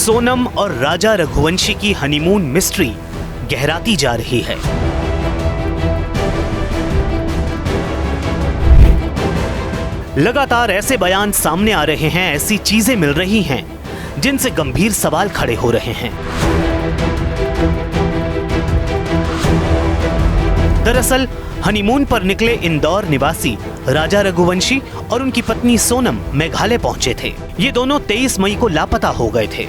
सोनम और राजा रघुवंशी की honeymoon mystery गहराती जा रही है। लगातार ऐसे बयान सामने आ रहे हैं, ऐसी चीजें मिल रही हैं जिनसे गंभीर सवाल खड़े हो रहे हैं। दरअसल हनीमून पर निकले इंदौर निवासी राजा रघुवंशी और उनकी पत्नी सोनम मेघालय पहुंचे थे। ये दोनों 23 मई को लापता हो गए थे।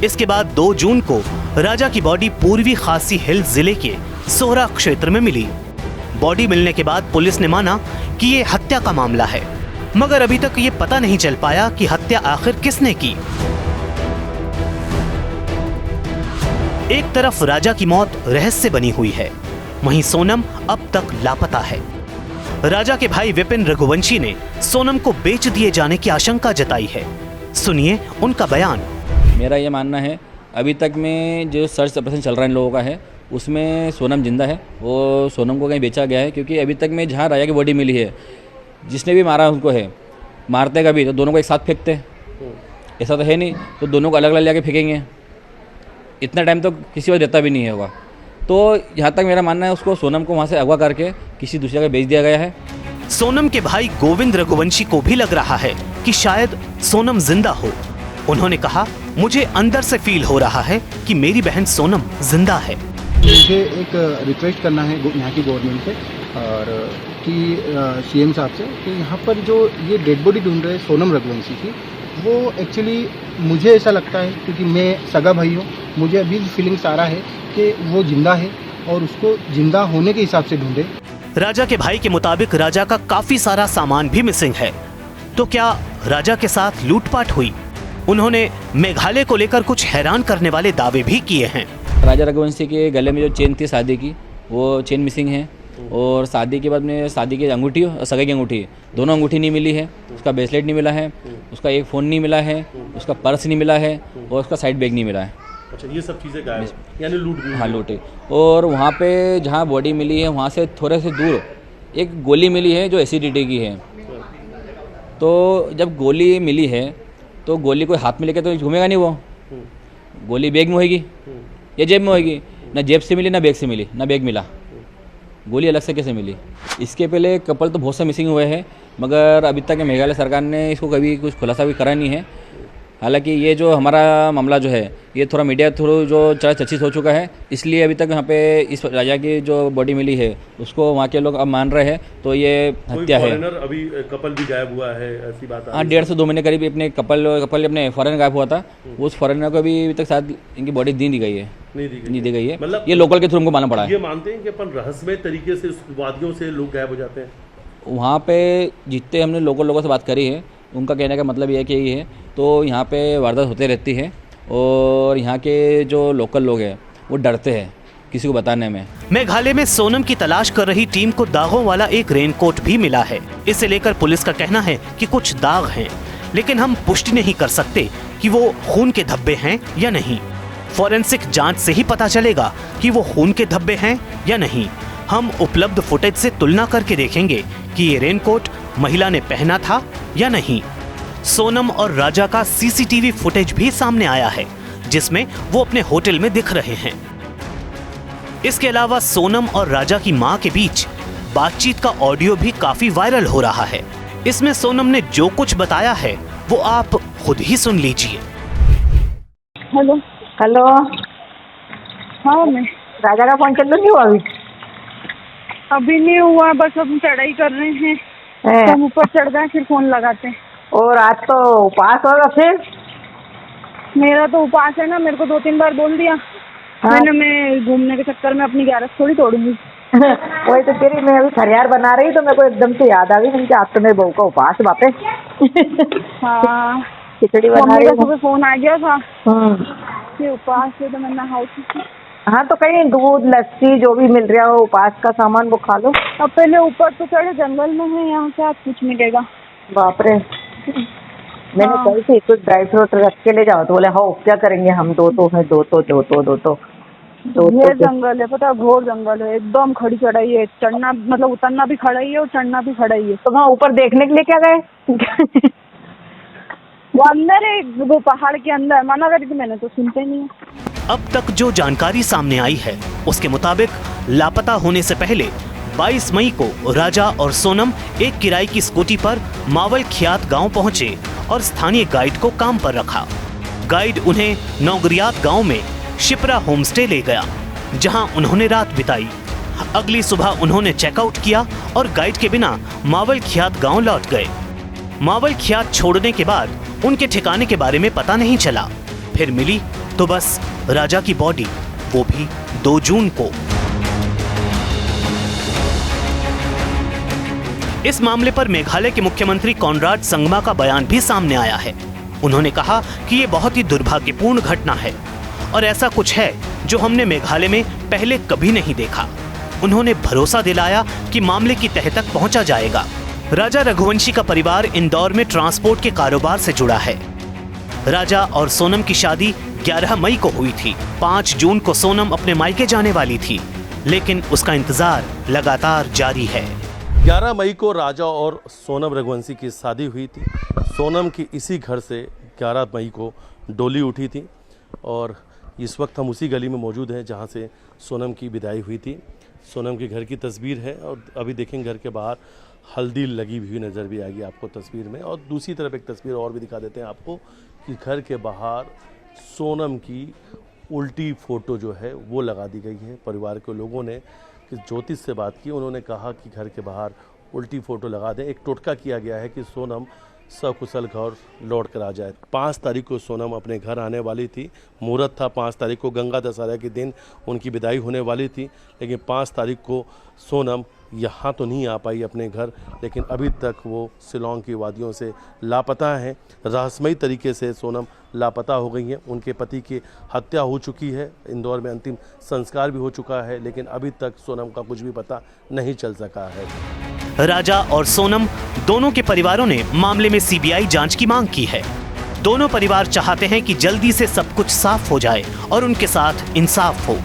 इसके बाद 2 जून को राजा की बॉडी पूर्वी खासी हिल्स जिले के सोहरा क्षेत्र में मिली। बॉडी मिलने के बाद पुलिस ने माना कि ये हत्या का मामला है, मगर अभी तक ये पता नहीं चल पाया कि हत्या आखिर किसने की। एक तरफ राजा की मौत रहस्य बनी हुई है, वहीं सोनम अब तक लापता है। राजा के भाई विपिन रघुवंशी ने सोनम को बेच दिए जाने की आशंका जताई है। सुनिए उनका बयान। मेरा ये मानना है, अभी तक में जो सर्च ऑपरेशन चल रहा है इन लोगों का है, उसमें सोनम जिंदा है। वो सोनम को कहीं बेचा गया है, क्योंकि अभी तक में जहाँ राजा की बॉडी मिली है, जिसने भी मारा उनको है, मारते कभी तो दोनों को एक साथ फेंकते, ऐसा तो है नहीं, तो दोनों को अलग अलग जाके फेंकेंगे। इतना टाइम तो किसी को देता भी नहीं होगा। तो यहाँ तक मेरा मानना है, उसको सोनम को वहाँ से अगवा करके किसी दूसरे जगह बेच दिया गया है। सोनम के भाई गोविंद रघुवंशी को भी लग रहा है कि शायद सोनम जिंदा हो। उन्होंने कहा, मुझे अंदर से फील हो रहा है कि मेरी बहन सोनम जिंदा है। मुझे एक रिक्वेस्ट करना है यहाँ की गवर्नमेंट से और कि सीएम साहब से कि यहाँ पर जो ये डेड बॉडी ढूंढ रहे हैं सोनम रघुवंशी की, वो एक्चुअली मुझे ऐसा लगता है, क्योंकि मैं सगा भाई हूँ, मुझे अभी फीलिंग्स आ रहा है कि वो जिंदा है और उसको जिंदा होने के हिसाब से ढूंढे। राजा के भाई के मुताबिक राजा का काफी सारा सामान भी मिसिंग है। तो क्या राजा के साथ लूटपाट हुई? उन्होंने मेघालय को लेकर कुछ हैरान करने वाले दावे भी किए हैं। राजा रघुवंशी के गले में जो चेन थी शादी की, वो चेन मिसिंग है। और शादी के बाद में शादी की अंगूठी और सगाई की अंगूठी, दोनों अंगूठी नहीं मिली है। उसका ब्रेसलेट नहीं मिला है, उसका एक फ़ोन नहीं मिला है, उसका पर्स नहीं मिला है और उसका साइड बैग नहीं मिला है। अच्छा, ये सब चीज़ें गायब, यानी लूट गई। हाँ, लूटे। और वहाँ पे जहाँ बॉडी मिली है, वहाँ से थोड़े से दूर एक गोली मिली है जो एसिडिटी की है। तो जब गोली मिली है तो गोली कोई हाथ में लेके तो घूमेगा नहीं, वो गोली बैग में होगी या जेब में होगी। ना जेब से मिली, ना बैग से मिली, ना बैग मिला, गोली अलग से कैसे मिली? इसके पहले कपल तो बहुत से मिसिंग हुए हैं, मगर अभी तक मेघालय सरकार ने इसको कभी कुछ खुलासा भी करा नहीं है। हालांकि ये जो हमारा मामला जो है, ये थोड़ा मीडिया थ्रू जो चर्चित हो चुका है, इसलिए अभी तक यहाँ पे इस राजा की जो बॉडी मिली है उसको वहाँ के लोग अब मान रहे हैं, तो ये हत्या है। अभी कपल भी गायब हुआ है, ऐसी बात? हाँ, 1.5 से 2 महीने करीब अपने कपल अपने फॉरेन गायब हुआ था। उस फॉरेनर को अभी तक शायद इनकी बॉडी दी गई है, नहीं दी गई है। मतलब ये लोकल के थ्रू हमको मालूम पड़ा है। ये मानते हैं कि अपन रहस्यमय तरीके से वादियों से लोग गायब हो जाते हैं। वहाँ पे जितने हमने लोगों से बात करी है, उनका कहने का मतलब ये है कि यही है। तो यहाँ पे वारदात होते रहती है और यहाँ के जो लोकल लोग हैं वो डरते हैं किसी को बताने में। मेघालय में सोनम की तलाश कर रही टीम को दागों वाला एक रेनकोट भी मिला है। इसे लेकर पुलिस का कहना है कि कुछ दाग हैं, लेकिन हम पुष्टि नहीं कर सकते कि वो खून के धब्बे हैं या नहीं। फॉरेंसिक जांच से ही पता चलेगा कि वो खून के धब्बे हैं या नहीं। हम उपलब्ध फुटेज से तुलना करके देखेंगे कि ये रेनकोट महिला ने पहना था या नहीं। सोनम और राजा का सीसीटीवी फुटेज भी सामने आया है, जिसमें वो अपने होटल में दिख रहे हैं। इसके अलावा सोनम और राजा की मां के बीच बातचीत का ऑडियो भी काफी वायरल हो रहा है। इसमें सोनम ने जो कुछ बताया है वो आप खुद ही सुन लीजिए। हेलो हेलो, हाँ, मैं राजा का फोन चल नहीं हुआ अभी नहीं हुआ, बस हम चढ़ाई कर रहे हैं। हम ऊपर चढ़ गए, फिर फोन लगाते हैं। और आज तो उपवास होगा फिर? मेरा तो उपवास है ना, मेरे को 2-3 बार बोल दिया। हाँ? मैंने मैं घूमने के चक्कर में अपनी ग्यारस थोड़ी तोड़ूंगी। वही तो तेरी, मैं अभी फरियार बना रही तो मेरे को एकदम से याद आ गई कि आज तो मेरे बहू का उपवास बापे। हाँ, खिचड़ी बना रही सुबह फोन आ गया था कि उपवास है, तो मैंने हाँ, तो कहीं दूध लस्सी जो भी मिल रहा हो उपवास का सामान वो खा लो। अब पहले ऊपर तो चढ़े, जंगल में है, यहाँ से आज कुछ मिलेगा। बाप रे, मैंने कही थी कुछ ड्राई फ्रूट रख के ले जाओ, तो बोले हाँ क्या करेंगे हम, दो ये जंगल है, पता, घोर जंगल है, एकदम खड़ी चढ़ाई है। चढ़ना मतलब उतरना भी खड़ा ही है और चढ़ना भी खड़ा ही है। तो वहाँ ऊपर देखने के लिए क्या गए? वो अंदर है, वो पहाड़ के अंदर। मना करी थी मैंने तो सुनते नहीं है। अब तक जो जानकारी सामने आई है उसके मुताबिक लापता होने से पहले 22 मई को राजा और सोनम एक किराए की स्कूटी पर मावल खियात गांव पहुंचे और स्थानीय गाइड को काम पर रखा। गाइड उन्हें नौगरियात गांव में शिप्रा होमस्टे ले गया, जहां उन्होंने रात बिताई। अगली सुबह उन्होंने चेकआउट किया और गाइड के बिना मावल खियात गांव लौट गए। मावल खियात छोड़ने के बाद उनके ठिकाने के बारे में पता नहीं चला। फिर मिली तो बस राजा की बॉडी, वो भी 2 जून को। इस मामले पर मेघालय के मुख्यमंत्री कॉनराड संगमा का बयान भी सामने आया है। उन्होंने कहा कि ये बहुत ही दुर्भाग्यपूर्ण घटना है और ऐसा कुछ है जो हमने मेघालय में पहले कभी नहीं देखा। उन्होंने भरोसा दिलाया कि मामले की तह तक पहुंचा जाएगा। राजा रघुवंशी का परिवार इंदौर में ट्रांसपोर्ट के कारोबार से जुड़ा है। राजा और सोनम की शादी 11 मई को हुई थी। 5 जून को सोनम अपने मायके जाने वाली थी, लेकिन उसका इंतजार लगातार जारी है। 11 मई को राजा और सोनम रघुवंशी की शादी हुई थी। सोनम की इसी घर से 11 मई को डोली उठी थी और इस वक्त हम उसी गली में मौजूद हैं जहां से सोनम की विदाई हुई थी। सोनम के घर की तस्वीर है और अभी देखेंगे घर के बाहर हल्दी लगी हुई नज़र भी आएगी आपको तस्वीर में। और दूसरी तरफ एक तस्वीर और भी दिखा देते हैं आपको कि घर के बाहर सोनम की उल्टी फ़ोटो जो है वो लगा दी गई है। परिवार के लोगों ने कि ज्योतिष से बात की, उन्होंने कहा कि घर के बाहर उल्टी फ़ोटो लगा दें। एक टोटका किया गया है कि सोनम सकुशल घर लौट कर आ जाए। 5 तारीख को सोनम अपने घर आने वाली थी। मुहूर्त था 5 तारीख को, गंगा दशहरा के दिन उनकी विदाई होने वाली थी। लेकिन 5 तारीख को सोनम यहाँ तो नहीं आ पाई अपने घर, लेकिन अभी तक वो शिलोंग की वादियों से लापता हैं। रहस्यमयी तरीके से सोनम लापता हो गई हैं। उनके पति की हत्या हो चुकी है, इंदौर में अंतिम संस्कार भी हो चुका है, लेकिन अभी तक सोनम का कुछ भी पता नहीं चल सका है। राजा और सोनम दोनों के परिवारों ने मामले में सीबीआई जांच की मांग की है। दोनों परिवार चाहते हैं कि जल्दी से सब कुछ साफ हो जाए और उनके साथ इंसाफ हो।